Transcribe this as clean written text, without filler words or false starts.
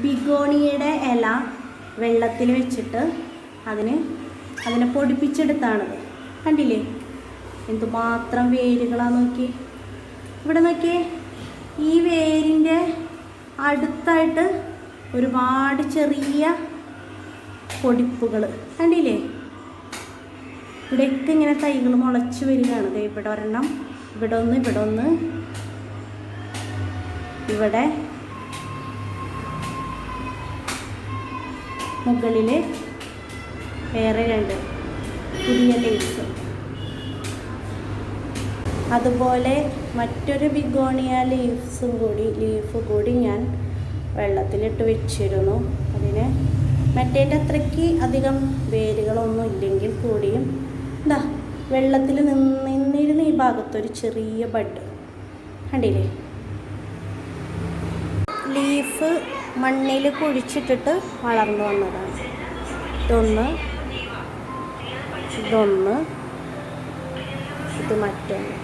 ബിഗോണിയയുടെ ഇല വെള്ളത്തിൽ വെച്ചിട്ട് അതിനെ പൊടിപ്പിച്ചെടുത്താണത്. കണ്ടില്ലേ എന്തുമാത്രം വേരുകളാണ്. നോക്കി ഇവിടെ നോക്കിയേ, ഈ വേരിൻ്റെ അടുത്തായിട്ട് ഒരുപാട് ചെറിയ പൊടിപ്പുകൾ കണ്ടില്ലേ. ഇവിടെയൊക്കെ ഇങ്ങനെ തൈകൾ മുളച്ച് വരികയാണ്. ഇവിടെ ഒരെണ്ണം, ഇവിടെ ഒന്ന്, ഇവിടെ ഒന്ന്, ഇവിടെ മുകളിൽ വേറെ 2 പുതിയ ലീവ്സ്. അതുപോലെ മറ്റൊരു ബിഗോണിയ ലീഫ് കൂടി ഞാൻ വെള്ളത്തിലിട്ട് വെച്ചിരുന്നു. അതിന് മറ്റേൻ്റെ അത്രയ്ക്ക് അധികം വേരുകളൊന്നും ഇല്ലെങ്കിൽ കൂടിയും എന്താ വെള്ളത്തിൽ നിന്നിരുന്ന ഈ ഭാഗത്തൊരു ചെറിയ ബഡ് കണ്ടില്ലേ. ലീഫ് മണ്ണിൽ കുഴിച്ചിട്ടിട്ട് വളർന്നു വന്നതാണ്. ഇതൊന്ന്, ഇത് മറ്റൊന്ന്.